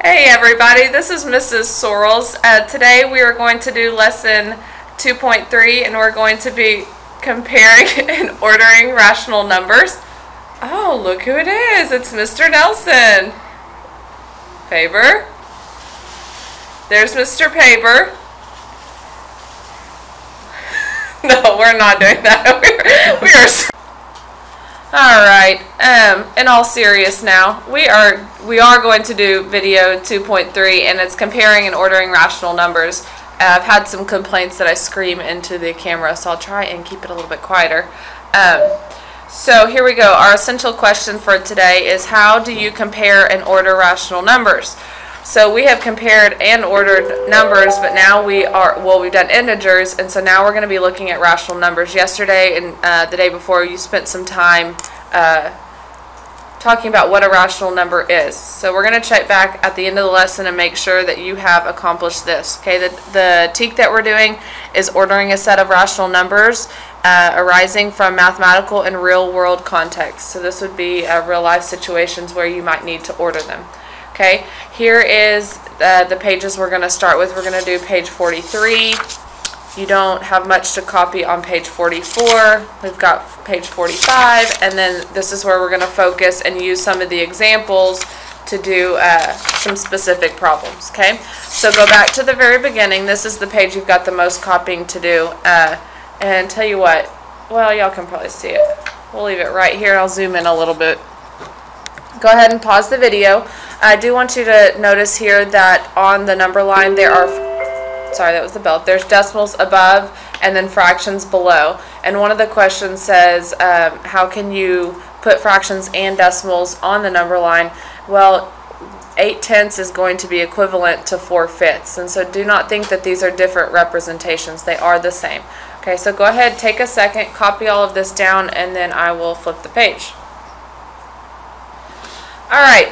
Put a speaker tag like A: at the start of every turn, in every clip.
A: Hey everybody, this is Mrs. Sorrells. Today we are going to do lesson 2.3 and we're going to be comparing and ordering rational numbers. Oh, look who it is. It's Mr. Nelson. Faber. There's Mr. Paper. No, we're not doing that. We are Alright, in all seriousness now, we are going to do video 2.3 and it's comparing and ordering rational numbers. I've had some complaints that I scream into the camera, so I'll try and keep it a little bit quieter. So here we go. Our essential question for today is, how do you compare and order rational numbers? So we have compared and ordered numbers, but now we've done integers, and so now we're going to be looking at rational numbers. Yesterday and the day before, you spent some time talking about what a rational number is. So we're going to check back at the end of the lesson and make sure that you have accomplished this. Okay, the teak that we're doing is ordering a set of rational numbers arising from mathematical and real-world context. So this would be real-life situations where you might need to order them. Okay, here is the pages we're going to start with. We're going to do page 43. You don't have much to copy on page 44. We've got page 45, and then this is where we're going to focus and use some of the examples to do some specific problems. Okay, so go back to the very beginning. This is the page you've got the most copying to do. And tell you what, well, y'all can probably see it. We'll leave it right here. I'll zoom in a little bit. Go ahead and pause the video. I do want you to notice here that on the number line there are, sorry, that was the bell, there's decimals above and then fractions below. And one of the questions says, how can you put fractions and decimals on the number line? Well, 8/10 is going to be equivalent to 4/5. And so do not think that these are different representations. They are the same. Okay, so go ahead, take a second, copy all of this down, and then I will flip the page. Alright,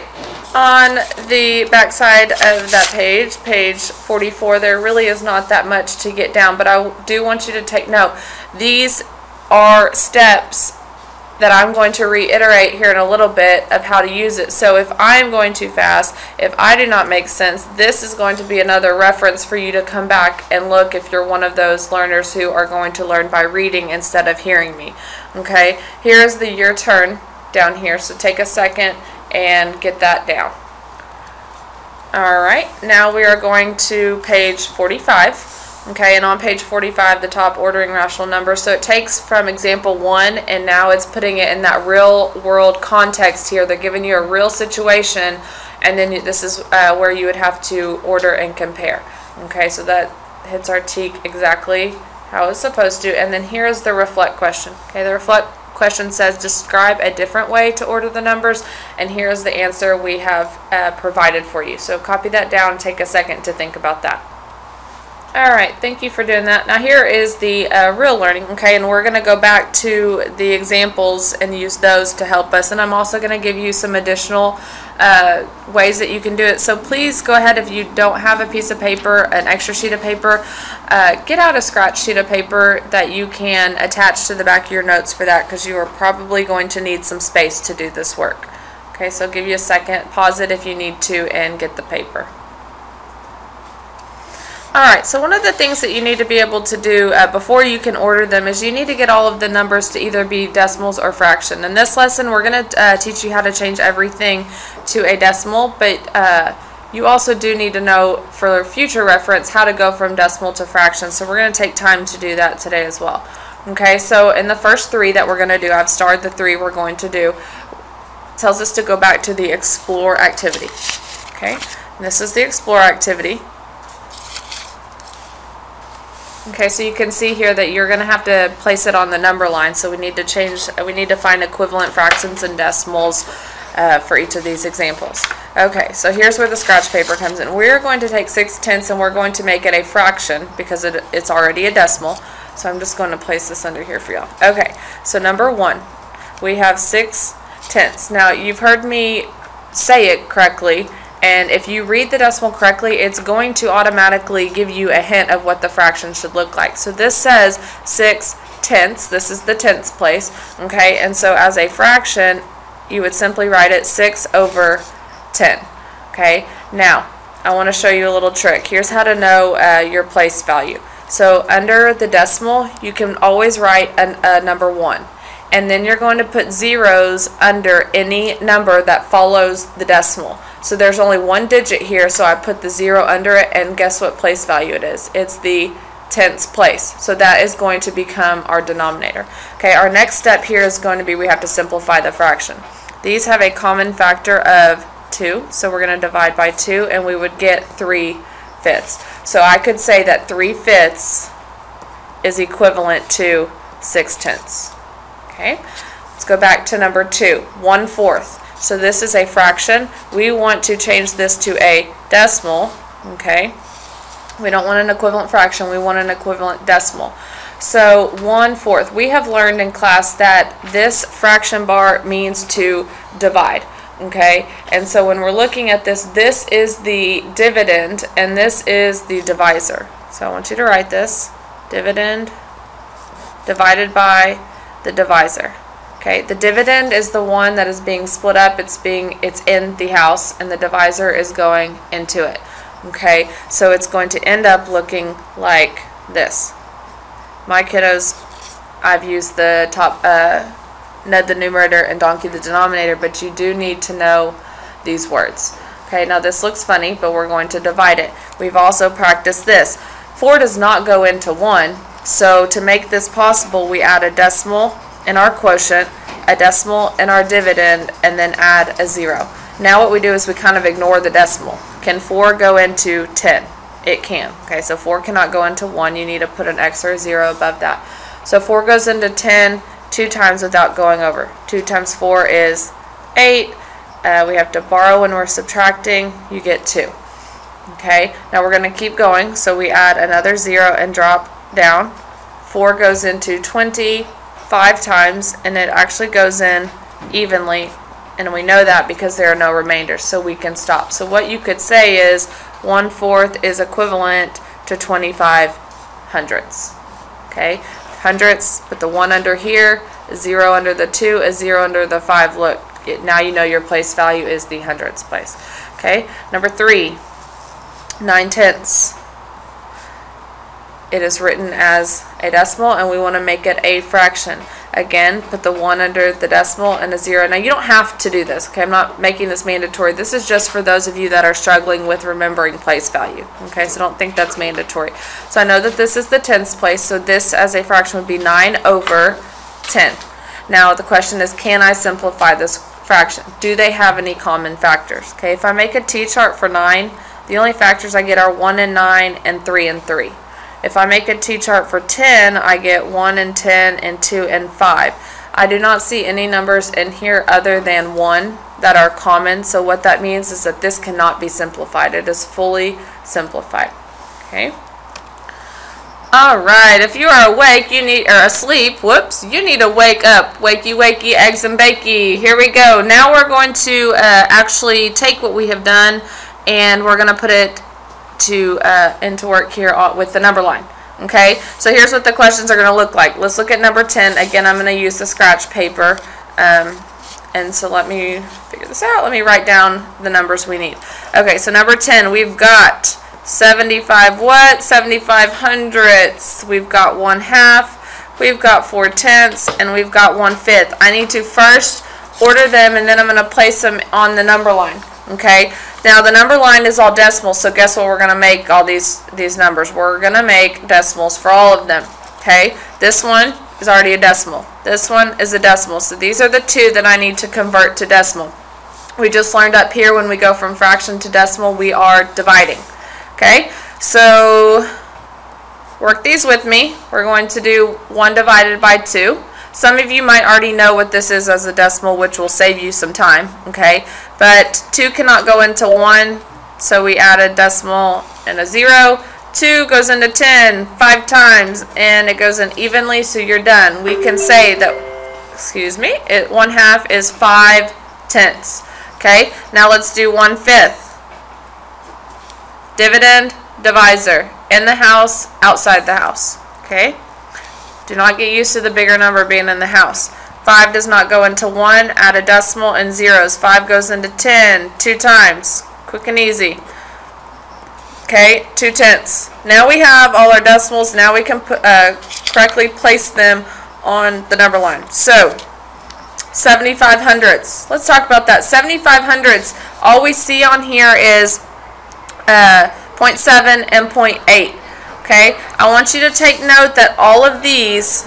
A: on the back side of that page, page 44, there really is not that much to get down, but I do want you to take note. These are steps that I'm going to reiterate here in a little bit of how to use it. So if I'm going too fast, if I do not make sense, this is going to be another reference for you to come back and look if you're one of those learners who are going to learn by reading instead of hearing me. Okay, here's the your turn down here, so take a second and get that down. Alright, now we are going to page 45. Okay, and on page 45, the top, ordering rational numbers. So it takes from example 1 and now it's putting it in that real world context here. They're giving you a real situation, and then this is where you would have to order and compare. Okay, so that hits our teak exactly how it's supposed to. And then here is the reflect question. Okay, the reflect question says, describe a different way to order the numbers, and here's the answer we have provided for you. So copy that down, take a second to think about that. Alright, thank you for doing that. Now here is the real learning, okay, and we're going to go back to the examples and use those to help us, and I'm also going to give you some additional ways that you can do it. So please go ahead, if you don't have a piece of paper, an extra sheet of paper, get out a scratch sheet of paper that you can attach to the back of your notes for that, because you are probably going to need some space to do this work. Okay, so I'll give you a second, pause it if you need to, and get the paper. Alright, so one of the things that you need to be able to do before you can order them is you need to get all of the numbers to either be decimals or fraction. In this lesson, we're going to teach you how to change everything to a decimal, but you also do need to know, for future reference, how to go from decimal to fraction. So we're going to take time to do that today as well. Okay, so in the first 3 that we're going to do, I've starred the 3 we're going to do. It tells us to go back to the explore activity. Okay, and this is the explore activity. Okay, so you can see here that you're going to have to place it on the number line, so we need to find equivalent fractions and decimals for each of these examples. Okay, so here's where the scratch paper comes in. We're going to take 6/10 and we're going to make it a fraction because it's already a decimal. So I'm just going to place this under here for y'all. Okay, so number 1, we have 6/10. Now you've heard me say it correctly, and if you read the decimal correctly, it's going to automatically give you a hint of what the fraction should look like. So this says 6/10. This is the tenths place. Okay, and so as a fraction, you would simply write it 6/10. Okay, now I want to show you a little trick. Here's how to know your place value. So under the decimal, you can always write a number 1. And then you're going to put zeros under any number that follows the decimal. So there's only one digit here, so I put the 0 under it, and guess what place value it is? It's the tenths place. So that is going to become our denominator. Okay, our next step here is going to be we have to simplify the fraction. These have a common factor of 2, so we're going to divide by 2, and we would get 3/5. So I could say that 3/5 is equivalent to 6/10. Okay, let's go back to number 2, 1/4. So this is a fraction. We want to change this to a decimal. Okay, we don't want an equivalent fraction, we want an equivalent decimal. So 1/4. We have learned in class that this fraction bar means to divide. Okay, and so when we're looking at this, this is the dividend and this is the divisor. So I want you to write this: dividend divided by the divisor. Okay, the dividend is the one that is being split up, it's in the house, and the divisor is going into it. Okay, so it's going to end up looking like this. My kiddos, I've used the top Ned the numerator and Donkey the denominator, but you do need to know these words. Okay, now this looks funny, but we're going to divide it. We've also practiced this. 4 does not go into 1, so to make this possible, we add a decimal in our quotient, a decimal in our dividend, and then add a 0. Now what we do is we kind of ignore the decimal. Can 4 go into 10? It can. Okay, so 4 cannot go into 1. You need to put an X or a 0 above that. So 4 goes into 10 2 times without going over. 2 times 4 is 8. We have to borrow when we're subtracting. You get 2. Okay, now we're going to keep going. So we add another 0 and drop down. 4 goes into 20 5 times, and it actually goes in evenly, and we know that because there are no remainders, so we can stop. So what you could say is 1/4 is equivalent to 25 hundredths. Okay, hundredths, put the 1 under here, a 0 under the 2, a 0 under the 5. Look, now you know your place value is the hundredths place. Okay, number 3, 9/10. It is written as a decimal, and we want to make it a fraction. Again, put the 1 under the decimal and a 0. Now you don't have to do this. Okay, I'm not making this mandatory. This is just for those of you that are struggling with remembering place value. Okay, so don't think that's mandatory. So I know that this is the tenths place, so this as a fraction would be 9/10. Now the question is, can I simplify this fraction? Do they have any common factors? Okay, if I make a T-chart for 9, the only factors I get are 1 and 9 and 3 and 3. If I make a T-chart for 10, I get 1 and 10 and 2 and 5. I do not see any numbers in here other than 1 that are common, so what that means is that this cannot be simplified. It is fully simplified. Okay. Alright, if you are awake, or asleep, whoops, you need to wake up. Wakey, wakey, eggs and bakey. Here we go. Now we're going to actually take what we have done, and we're going to put it into work here with the number line. Okay, so here's what the questions are going to look like. Let's look at number 10. Again, I'm going to use the scratch paper, and so let me figure this out. Let me write down the numbers we need. Okay, so number 10, we've got 75 what? 75 hundredths. We've got 1/2. We've got 4/10, and we've got 1/5. I need to first order them, and then I'm going to place them on the number line. Okay, now the number line is all decimals, so guess what we're going to make all these numbers? We're going to make decimals for all of them. Okay, this one is already a decimal. This one is a decimal, so these are the 2 that I need to convert to decimal. We just learned up here when we go from fraction to decimal, we are dividing. Okay, so work these with me. We're going to do 1 divided by 2. Some of you might already know what this is as a decimal, which will save you some time, okay? But 2 cannot go into 1, so we add a decimal and a 0. 2 goes into 10 5 times, and it goes in evenly, so you're done. We can say that, 1/2 is 5/10. Okay, now let's do 1/5. Dividend, divisor, in the house, outside the house. Okay? Do not get used to the bigger number being in the house. 5 does not go into 1. Add a decimal and zeros. 5 goes into 10 2 times. Quick and easy. Okay, 2/10. Now we have all our decimals. Now we can correctly place them on the number line. So 75 hundredths. Let's talk about that. 75 hundredths. All we see on here is 0.7 and 0.8. Okay, I want you to take note that all of these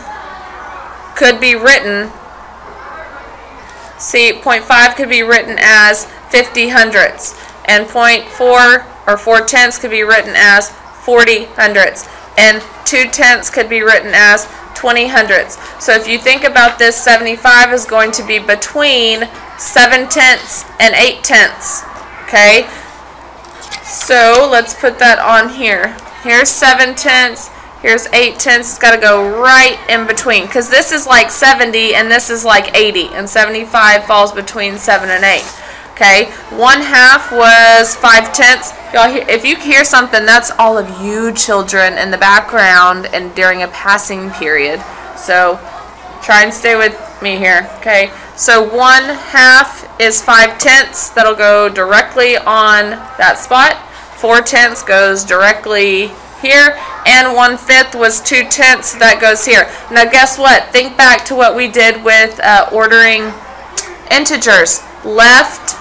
A: could be written. See, 0.5 could be written as 50 hundredths, and 0.4 or 4/10 could be written as 40 hundredths, and 2/10 could be written as 20 hundredths. So if you think about this, 75 is going to be between 7/10 and 8/10. Okay, so let's put that on here. Here's 7/10. Here's 8/10. It's got to go right in between, because this is like 70 and this is like 80, and 75 falls between 7 and 8. Okay, 1/2 was 5/10. Y'all, if you hear something, that's all of you children in the background and during a passing period. So try and stay with me here. Okay, so 1/2 is 5/10. That'll go directly on that spot. 4/10 goes directly here, and 1/5 was 2/10. That goes here. Now guess what? Think back to what we did with ordering integers. Left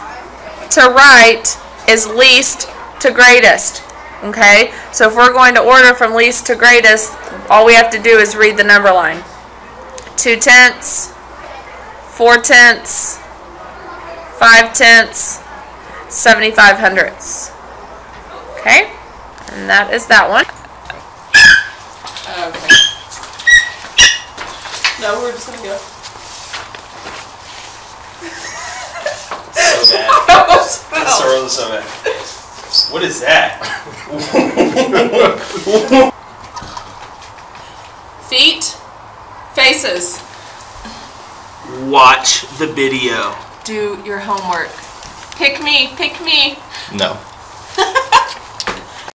A: to right is least to greatest. Okay, so if we're going to order from least to greatest, all we have to do is read the number line. 2/10, 4/10, 5/10, 75 hundredths. Okay, and that is that one. Okay. No, we're just gonna go.
B: So bad. So bad. What is that?
A: Feet, faces.
B: Watch the video.
A: Do your homework. Pick me, pick me.
B: No.